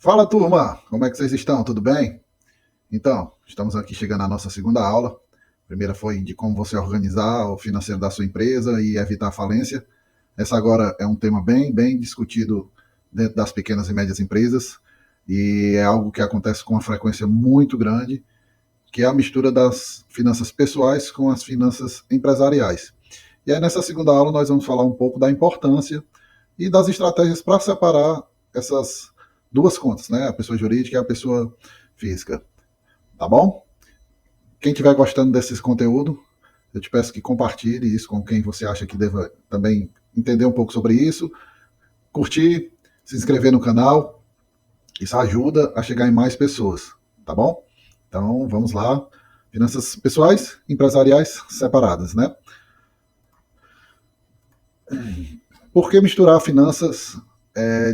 Fala, turma! Como é que vocês estão? Tudo bem? Então, estamos aqui chegando à nossa segunda aula. A primeira foi de como você organizar o financeiro da sua empresa e evitar a falência. Essa agora é um tema bem discutido dentro das pequenas e médias empresas e é algo que acontece com uma frequência muito grande, que é a mistura das finanças pessoais com as finanças empresariais. E aí, nessa segunda aula, nós vamos falar um pouco da importância e das estratégias para separar essas duas contas, né? A pessoa jurídica e a pessoa física. Tá bom? Quem estiver gostando desse conteúdo, eu te peço que compartilhe isso com quem você acha que deva também entender um pouco sobre isso, curtir, se inscrever no canal. Isso ajuda a chegar em mais pessoas, tá bom? Então, vamos lá. Finanças pessoais, empresariais separadas, né? Por que misturar finanças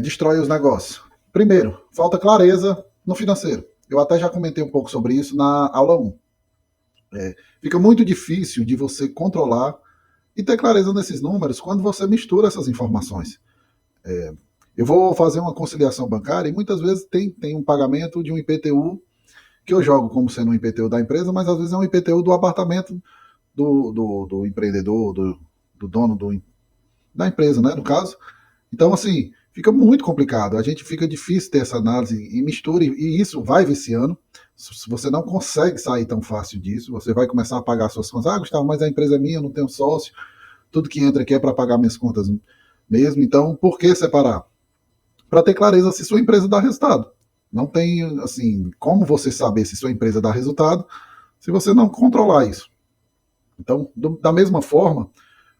destrói os negócios? Primeiro, falta clareza no financeiro. Eu até já comentei um pouco sobre isso na aula 1. Fica muito difícil de você controlar e ter clareza nesses números quando você mistura essas informações. Eu vou fazer uma conciliação bancária e muitas vezes tem um pagamento de um IPTU que eu jogo como sendo um IPTU da empresa, mas às vezes é um IPTU do apartamento do empreendedor, do dono da empresa, né, no caso. Então, assim, fica muito complicado. A gente fica difícil ter essa análise e mistura, e isso vai viciando. Se você não consegue sair tão fácil disso, você vai começar a pagar suas contas. Ah, Gustavo, mas a empresa é minha, eu não tenho sócio, tudo que entra aqui é para pagar minhas contas mesmo. Então, por que separar? Para ter clareza se sua empresa dá resultado. Não tem, assim, como você saber se sua empresa dá resultado se você não controlar isso. Então, da mesma forma,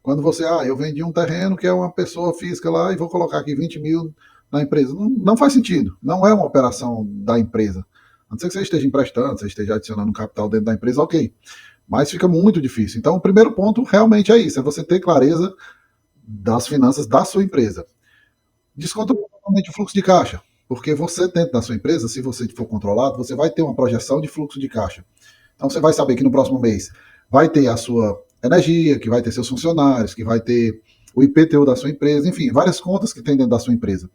quando você, eu vendi um terreno que é uma pessoa física lá e vou colocar aqui 20 mil na empresa. Não faz sentido. Não é uma operação da empresa. A não ser que você esteja emprestando, você esteja adicionando um capital dentro da empresa, ok. Mas fica muito difícil. Então, o primeiro ponto realmente é isso: é você ter clareza das finanças da sua empresa. Desconta totalmente o fluxo de caixa. Porque você, dentro da sua empresa, se você for controlado, você vai ter uma projeção de fluxo de caixa. Então, você vai saber que no próximo mês vai ter a sua energia, que vai ter seus funcionários, que vai ter o IPTU da sua empresa, enfim, várias contas que tem dentro da sua empresa.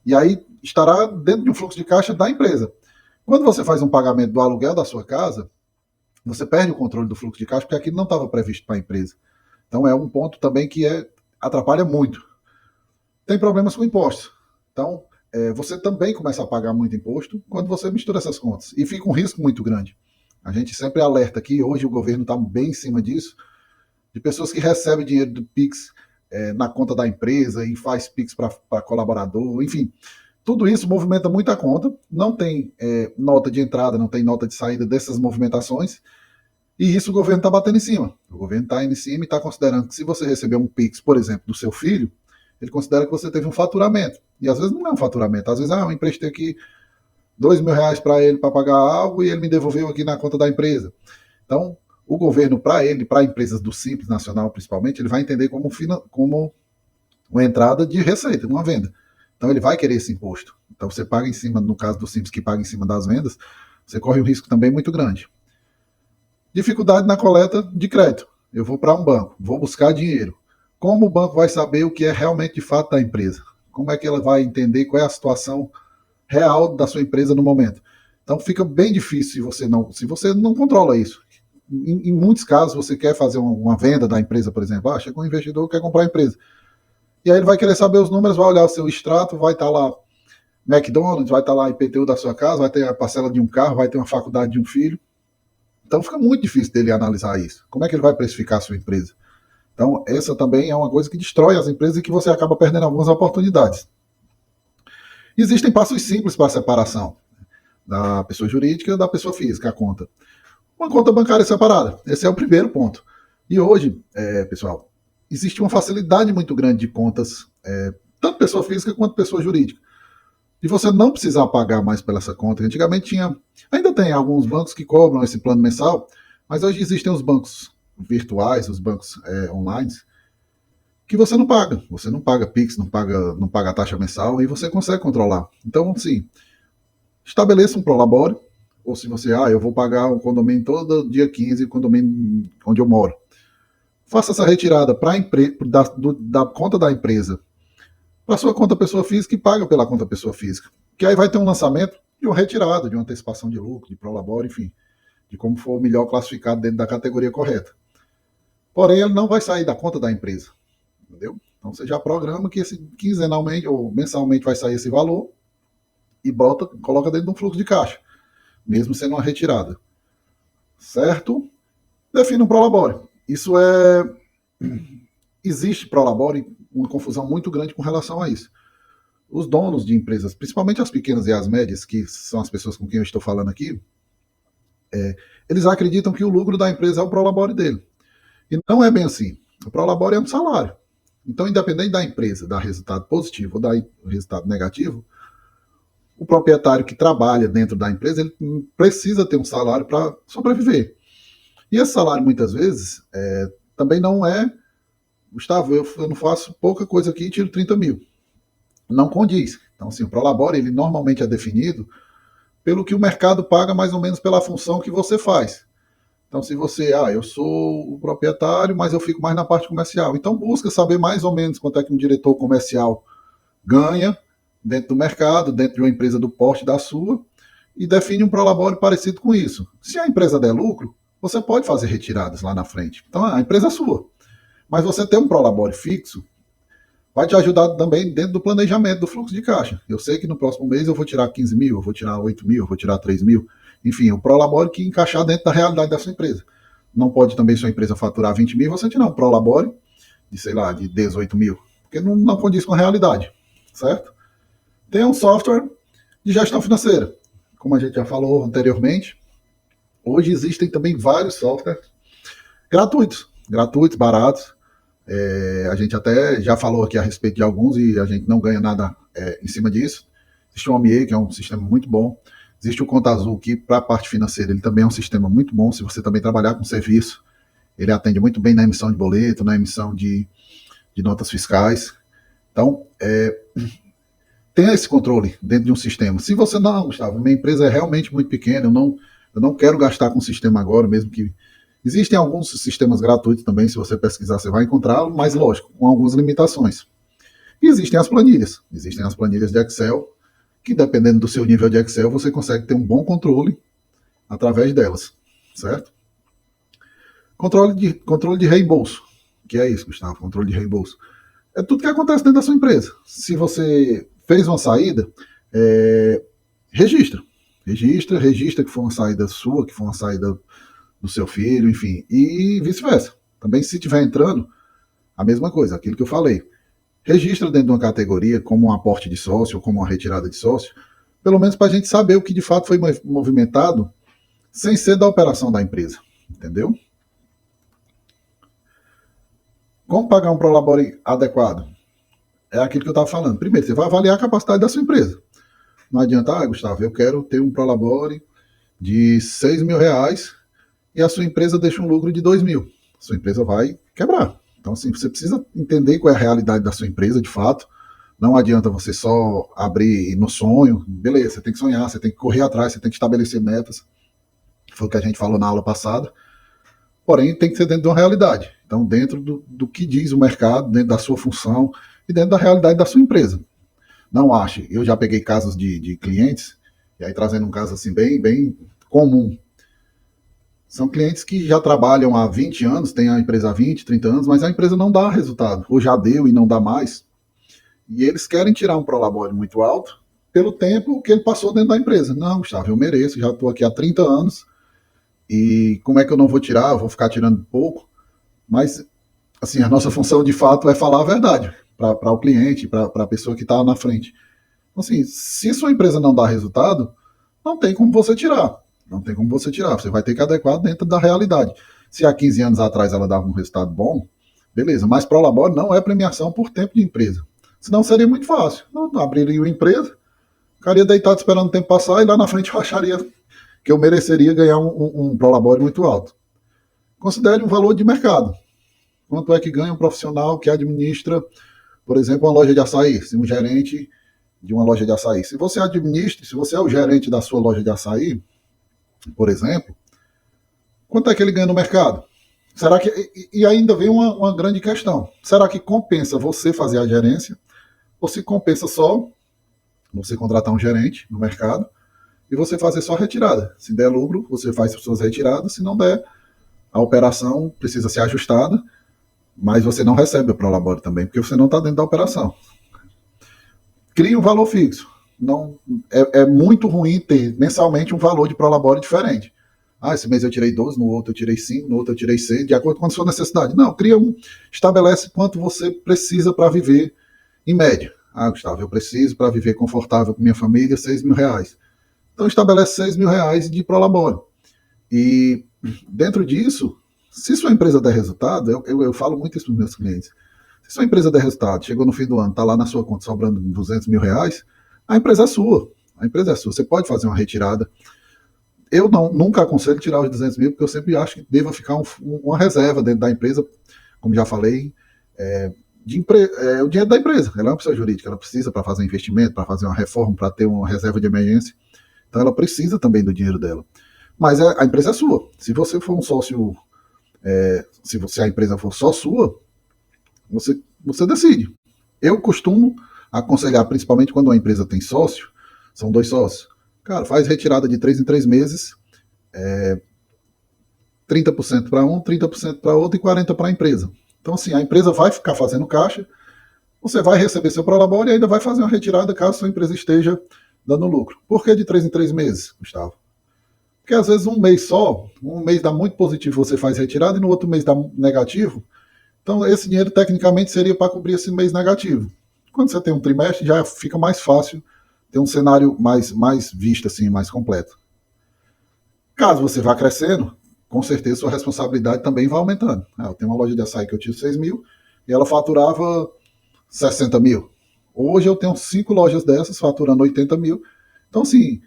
E aí estará dentro de um fluxo de caixa da empresa. Quando você faz um pagamento do aluguel da sua casa, você perde o controle do fluxo de caixa porque aquilo não estava previsto para a empresa. Então é um ponto também que atrapalha muito. Tem problemas com impostos. Então, você também começa a pagar muito imposto quando você mistura essas contas. E fica um risco muito grande. A gente sempre alerta aqui, hoje o governo está bem em cima disso, de pessoas que recebem dinheiro do Pix na conta da empresa e faz Pix para colaborador, enfim. Tudo isso movimenta muita conta, não tem nota de entrada, não tem nota de saída dessas movimentações, e isso o governo está batendo em cima. O governo está indo em cima e está considerando que se você receber um Pix, por exemplo, do seu filho, ele considera que você teve um faturamento. E às vezes não é um faturamento, às vezes, eu emprestei aqui R$ 2.000 para ele para pagar algo e ele me devolveu aqui na conta da empresa. Então, o governo, para ele, para empresas do Simples Nacional principalmente, ele vai entender como uma entrada de receita, uma venda. Então, ele vai querer esse imposto. Então, você paga em cima, no caso do Simples, que paga em cima das vendas, você corre um risco também muito grande. Dificuldade na coleta de crédito. Eu vou para um banco, vou buscar dinheiro. Como o banco vai saber o que é realmente de fato da empresa? Como é que ela vai entender qual é a situação real da sua empresa no momento? Então fica bem difícil se você não controla isso. Em muitos casos você quer fazer uma venda da empresa, por exemplo, chega um investidor que quer comprar a empresa. E aí ele vai querer saber os números, vai olhar o seu extrato, vai estar lá McDonald's, vai estar lá IPTU da sua casa, vai ter a parcela de um carro, vai ter uma faculdade de um filho. Então fica muito difícil dele analisar isso. Como é que ele vai precificar a sua empresa? Então, essa também é uma coisa que destrói as empresas e que você acaba perdendo algumas oportunidades. Existem passos simples para a separação da pessoa jurídica e da pessoa física, a conta. Uma conta bancária separada. Esse é o primeiro ponto. E hoje, pessoal, existe uma facilidade muito grande de contas, tanto pessoa física quanto pessoa jurídica. E você não precisar pagar mais pela essa conta. Antigamente ainda tem alguns bancos que cobram esse plano mensal, mas hoje existem os bancos virtuais, os bancos online, que você não paga. Você não paga Pix, não paga a taxa mensal e você consegue controlar. Então, assim, estabeleça um prolabore, ou se você, eu vou pagar um condomínio todo dia 15, condomínio onde eu moro. Faça essa retirada da conta da empresa para sua conta pessoa física e paga pela conta pessoa física. Que aí vai ter um lançamento de uma retirada, de uma antecipação de lucro, de prolabore, enfim, de como for melhor classificado dentro da categoria correta. Porém, ele não vai sair da conta da empresa, entendeu? Então você já programa que esse quinzenalmente ou mensalmente vai sair esse valor e coloca dentro de um fluxo de caixa, mesmo sendo uma retirada. Certo? Define um prolabore. Isso é... Existe prolabore, uma confusão muito grande com relação a isso. Os donos de empresas, principalmente as pequenas e as médias, que são as pessoas com quem eu estou falando aqui, eles acreditam que o lucro da empresa é o prolabore dele. E não é bem assim. O prolabore é um salário. Então, independente da empresa dar resultado positivo ou dar resultado negativo, o proprietário que trabalha dentro da empresa, ele precisa ter um salário para sobreviver. E esse salário, muitas vezes, também não é... Gustavo, eu não faço pouca coisa aqui e tiro 30 mil. Não condiz. Então, assim, o prolabore, ele normalmente é definido pelo que o mercado paga mais ou menos pela função que você faz. Então, se você, eu sou o proprietário, mas eu fico mais na parte comercial. Então, busca saber mais ou menos quanto é que um diretor comercial ganha dentro do mercado, dentro de uma empresa do porte da sua, e define um prolabore parecido com isso. Se a empresa der lucro, você pode fazer retiradas lá na frente. Então, a empresa é sua. Mas você ter um prolabore fixo vai te ajudar também dentro do planejamento do fluxo de caixa. Eu sei que no próximo mês eu vou tirar 15 mil, eu vou tirar 8 mil, eu vou tirar 3 mil. Enfim, o prolabore que encaixar dentro da realidade da sua empresa. Não pode também sua empresa faturar 20 mil e você tirar um prolabore de, sei lá, de 18 mil. Porque não condiz com a realidade, certo? Tem um software de gestão financeira. Como a gente já falou anteriormente, hoje existem também vários softwares gratuitos, baratos. A gente até já falou aqui a respeito de alguns e a gente não ganha nada em cima disso. Existe o OMIE, que é um sistema muito bom. Existe o Conta Azul, que para a parte financeira ele também é um sistema muito bom. Se você também trabalhar com serviço, ele atende muito bem na emissão de boleto, na emissão de notas fiscais. Então, tenha esse controle dentro de um sistema. Se você não, Gustavo, minha empresa é realmente muito pequena, eu não quero gastar com o sistema agora, mesmo que... Existem alguns sistemas gratuitos também, se você pesquisar você vai encontrá-lo, mas lógico, com algumas limitações. E existem as planilhas de Excel, que dependendo do seu nível de Excel, você consegue ter um bom controle através delas, certo? Controle de reembolso. O que é isso, Gustavo? Controle de reembolso. É tudo que acontece dentro da sua empresa. Se você fez uma saída, registra que foi uma saída sua, que foi uma saída do seu filho, enfim, e vice-versa. Também se estiver entrando, a mesma coisa, aquilo que eu falei. Registra dentro de uma categoria como um aporte de sócio ou como uma retirada de sócio, pelo menos para a gente saber o que de fato foi movimentado sem ser da operação da empresa, entendeu? Como pagar um prolabore adequado? É aquilo que eu estava falando. Primeiro, você vai avaliar a capacidade da sua empresa. Não adianta, Gustavo, eu quero ter um prolabore de 6 mil reais e a sua empresa deixa um lucro de 2 mil. A sua empresa vai quebrar. Então, assim, você precisa entender qual é a realidade da sua empresa, de fato. Não adianta você só abrir no sonho. Beleza, você tem que sonhar, você tem que correr atrás, você tem que estabelecer metas. Foi o que a gente falou na aula passada. Porém, tem que ser dentro de uma realidade. Então, dentro do que diz o mercado, dentro da sua função e dentro da realidade da sua empresa. Não ache. Eu já peguei casos de clientes, e aí trazendo um caso assim bem comum. São clientes que já trabalham há 20 anos, têm a empresa há 20, 30 anos, mas a empresa não dá resultado, ou já deu e não dá mais. E eles querem tirar um prolabore muito alto pelo tempo que ele passou dentro da empresa. Não, Gustavo, eu mereço, já estou aqui há 30 anos, e como é que eu não vou tirar? Eu vou ficar tirando pouco. Mas, assim, a nossa função de fato é falar a verdade para o cliente, para a pessoa que está na frente. Então, assim, se sua empresa não dá resultado, não tem como você tirar. Não tem como você tirar. Você vai ter que adequar dentro da realidade. Se há 15 anos atrás ela dava um resultado bom, beleza. Mas prolabore não é premiação por tempo de empresa. Senão seria muito fácil. Eu abriria uma empresa, ficaria deitado esperando o tempo passar e lá na frente eu acharia que eu mereceria ganhar um prolabore muito alto. Considere um valor de mercado. Quanto é que ganha um profissional que administra, por exemplo, uma loja de açaí? Se um gerente de uma loja de açaí. Se você administra, se você é o gerente da sua loja de açaí, por exemplo, quanto é que ele ganha no mercado? Será que, e ainda vem uma grande questão. Será que compensa você fazer a gerência ou se compensa só você contratar um gerente no mercado e você fazer só a retirada. Se der lucro, você faz as suas retiradas, se não der, a operação precisa ser ajustada, mas você não recebe o Prolabore também, porque você não está dentro da operação. Crie um valor fixo. Não, é muito ruim ter mensalmente um valor de Prolabore diferente. Esse mês eu tirei 12, no outro eu tirei 5, no outro eu tirei 6, de acordo com a sua necessidade. Não, estabelece quanto você precisa para viver em média. Gustavo, eu preciso para viver confortável com minha família, R$6.000. Então estabelece R$6.000 de Prolabore. E dentro disso, se sua empresa der resultado, eu falo muito isso para os meus clientes, se sua empresa der resultado, chegou no fim do ano, está lá na sua conta sobrando R$200.000, a empresa é sua. A empresa é sua. Você pode fazer uma retirada. Eu nunca aconselho tirar os 200 mil, porque eu sempre acho que deva ficar uma reserva dentro da empresa, como já falei, o dinheiro da empresa. Ela é uma pessoa jurídica, ela precisa para fazer investimento, para fazer uma reforma, para ter uma reserva de emergência. Então ela precisa também do dinheiro dela. Mas a empresa é sua. Se você for um sócio, se a empresa for só sua, você decide. Eu costumo aconselhar, principalmente quando uma empresa tem sócio, são 2 sócios. Cara, faz retirada de 3 em 3 meses, 30% para um, 30% para outro e 40% para a empresa. Então, assim, a empresa vai ficar fazendo caixa, você vai receber seu Prolabore e ainda vai fazer uma retirada caso sua empresa esteja dando lucro. Por que de 3 em 3 meses, Gustavo? Porque às vezes um mês dá muito positivo, você faz retirada, e no outro mês dá negativo. Então, esse dinheiro tecnicamente seria para cobrir esse mês negativo. Quando você tem um trimestre, já fica mais fácil ter um cenário mais visto, assim, mais completo. Caso você vá crescendo, com certeza sua responsabilidade também vai aumentando. Eu tenho uma loja de açaí que eu tive 6 mil e ela faturava 60 mil. Hoje eu tenho 5 lojas dessas faturando 80 mil. Então, assim,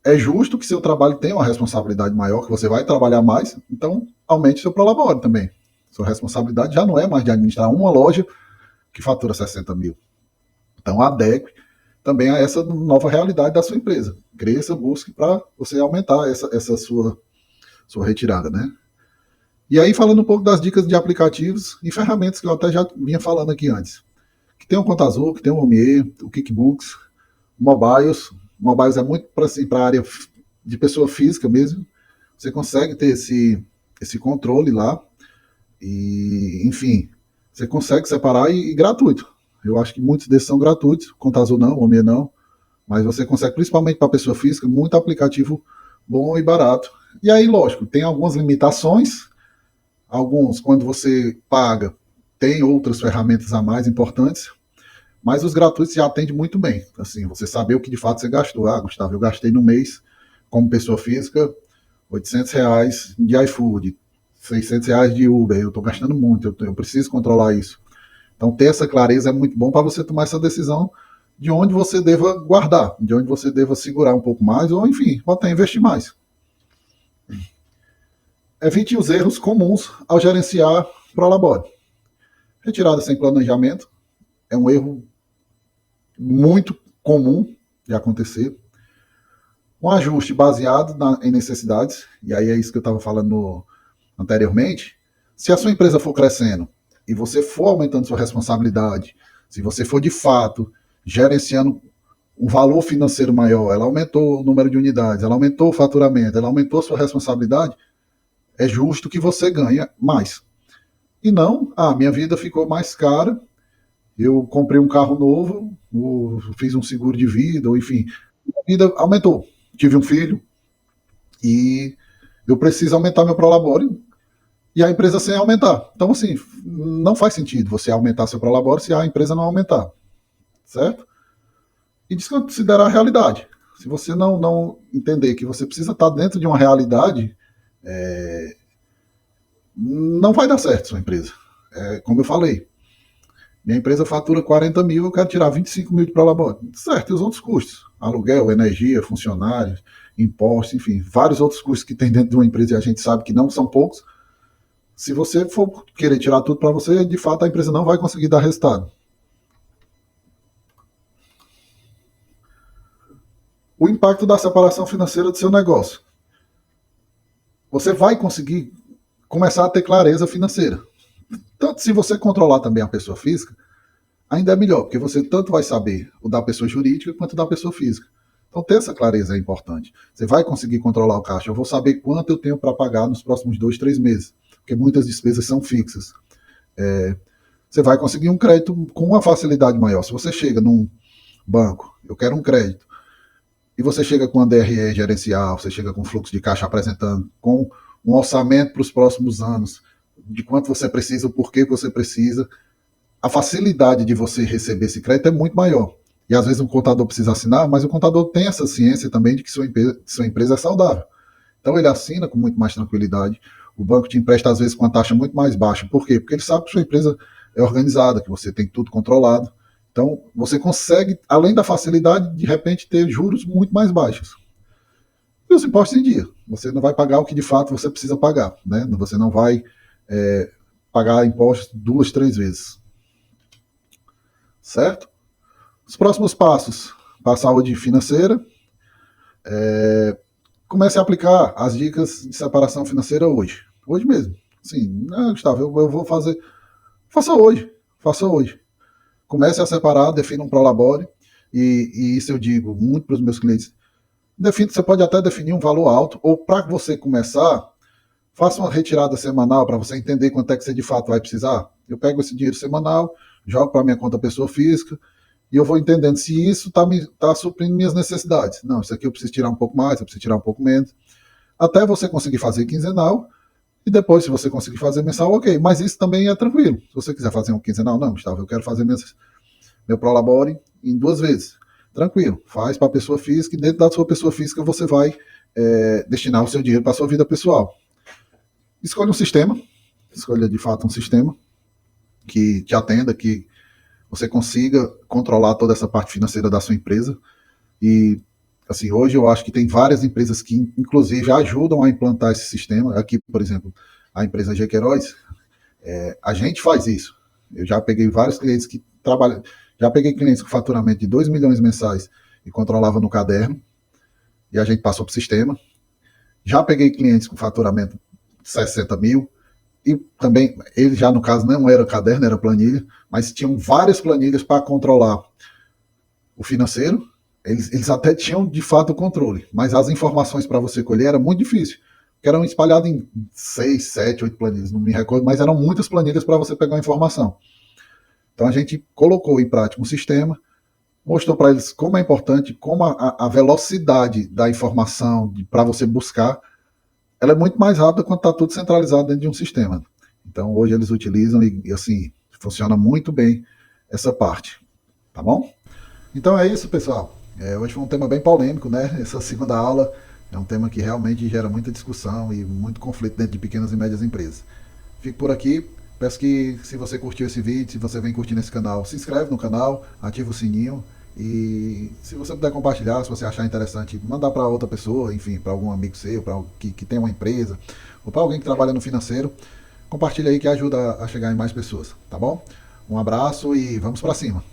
é justo que seu trabalho tenha uma responsabilidade maior, que você vai trabalhar mais, então aumente seu Prolabore também. Sua responsabilidade já não é mais de administrar uma loja que fatura 60 mil. Então, adeque também a essa nova realidade da sua empresa. Cresça, busque para você aumentar essa sua retirada, né? E aí, falando um pouco das dicas de aplicativos e ferramentas que eu até já vinha falando aqui antes. Que tem o Conta Azul, que tem o Omier, o QuickBooks, o Mobiles. O Mobiles é muito para a área de pessoa física mesmo. Você consegue ter esse controle lá. E, enfim, você consegue separar e gratuito. Eu acho que muitos desses são gratuitos. Conta Azul não, Omier não. Mas você consegue, principalmente para pessoa física, muito aplicativo bom e barato. E aí, lógico, tem algumas limitações. Alguns, quando você paga, tem outras ferramentas a mais importantes. Mas os gratuitos já atendem muito bem. Assim, você saber o que de fato você gastou. Gustavo, eu gastei no mês, como pessoa física, R$800 de iFood, R$600 de Uber. Eu estou gastando muito, eu preciso controlar isso. Então, ter essa clareza é muito bom para você tomar essa decisão de onde você deva guardar, de onde você deva segurar um pouco mais, ou, enfim, até investir mais. Evite os erros comuns ao gerenciar Prolabore. Retirada sem planejamento é um erro muito comum de acontecer. Um ajuste baseado em necessidades, e aí é isso que eu estava falando anteriormente. Se a sua empresa for crescendo e você for aumentando sua responsabilidade, se você for de fato gerenciando um valor financeiro maior, ela aumentou o número de unidades, ela aumentou o faturamento, ela aumentou sua responsabilidade, é justo que você ganhe mais. E não, minha vida ficou mais cara, eu comprei um carro novo, fiz um seguro de vida, ou enfim, a vida aumentou. Tive um filho e eu preciso aumentar meu Prolabore e a empresa sem aumentar. Então, assim, não faz sentido você aumentar seu Prolabore se a empresa não aumentar, certo? E desconsiderar a realidade. Se você não entender que você precisa estar dentro de uma realidade, não vai dar certo sua empresa. Como eu falei, minha empresa fatura 40 mil, eu quero tirar 25 mil de Prolabore. Certo, e os outros custos? Aluguel, energia, funcionários, impostos, enfim, vários outros custos que tem dentro de uma empresa e a gente sabe que não são poucos. Se você for querer tirar tudo para você, de fato a empresa não vai conseguir dar resultado. O impacto da separação financeira do seu negócio. Você vai conseguir começar a ter clareza financeira. Tanto se você controlar também a pessoa física, ainda é melhor, porque você tanto vai saber o da pessoa jurídica quanto o da pessoa física. Então, ter essa clareza é importante. Você vai conseguir controlar o caixa. Eu vou saber quanto eu tenho para pagar nos próximos 2, 3 meses, porque muitas despesas são fixas. Você vai conseguir um crédito com uma facilidade maior. Se você chega num banco, eu quero um crédito, e você chega com a DRE gerencial, você chega com fluxo de caixa apresentando, com um orçamento para os próximos anos, de quanto você precisa, o porquê que você precisa, a facilidade de você receber esse crédito é muito maior. E às vezes um contador precisa assinar, mas o contador tem essa ciência também de que sua empresa é saudável. Então ele assina com muito mais tranquilidade. O banco te empresta às vezes com uma taxa muito mais baixa. Por quê? Porque ele sabe que sua empresa é organizada, que você tem tudo controlado. Então você consegue, além da facilidade, de repente ter juros muito mais baixos. E os impostos em dia. Você não vai pagar o que de fato você precisa pagar. Né? Você não vai pagar impostos 2, 3 vezes. Certo? Os próximos passos para a saúde financeira. Comece a aplicar as dicas de separação financeira hoje. Hoje mesmo. Sim, Gustavo, eu vou fazer. Faça hoje. Faça hoje. Comece a separar, defina um prolabore. E isso eu digo muito para os meus clientes. Você pode até definir um valor alto, ou para você começar, faça uma retirada semanal para você entender quanto é que você de fato vai precisar. Eu pego esse dinheiro semanal, jogo para minha conta pessoa física, e eu vou entendendo se isso está suprindo minhas necessidades. Não, isso aqui eu preciso tirar um pouco mais, eu preciso tirar um pouco menos. Até você conseguir fazer quinzenal, e depois, se você conseguir fazer mensal, ok. Mas isso também é tranquilo. Se você quiser fazer um quinzenal, não, Gustavo, eu quero fazer meu prolabore em 2 vezes. Tranquilo, faz para a pessoa física, e dentro da sua pessoa física você vai destinar o seu dinheiro para a sua vida pessoal. Escolha um sistema, escolha de fato um sistema que te atenda, que você consiga controlar toda essa parte financeira da sua empresa. E assim, hoje eu acho que tem várias empresas que inclusive ajudam a implantar esse sistema. Aqui, por exemplo, a empresa G Queiroz, a gente faz isso. Eu já peguei vários clientes que trabalham, já peguei clientes com faturamento de 2 milhões mensais e controlava no caderno, e a gente passou para o sistema. Já peguei clientes com faturamento de 60 mil, e também, ele já no caso não era caderno, era planilha, mas tinham várias planilhas para controlar o financeiro. Eles até tinham de fato o controle, mas as informações para você colher era muito difícil, porque eram espalhadas em 6, 7, 8 planilhas, não me recordo, mas eram muitas planilhas para você pegar a informação. Então a gente colocou em prática um sistema, mostrou para eles como é importante, como a velocidade da informação para você buscar, ela é muito mais rápida quando está tudo centralizado dentro de um sistema. Então hoje eles utilizam e assim, funciona muito bem essa parte. Tá bom? Então é isso, pessoal. Hoje foi um tema bem polêmico, né? Essa segunda aula é um tema que realmente gera muita discussão e muito conflito dentro de pequenas e médias empresas. Fico por aqui. Peço que, se você curtiu esse vídeo, se você vem curtindo esse canal, se inscreve no canal, ativa o sininho. E se você puder compartilhar, se você achar interessante, mandar para outra pessoa, enfim, para algum amigo seu, para que tem uma empresa, ou para alguém que trabalha no financeiro, compartilha aí que ajuda a chegar em mais pessoas, tá bom? Um abraço e vamos para cima.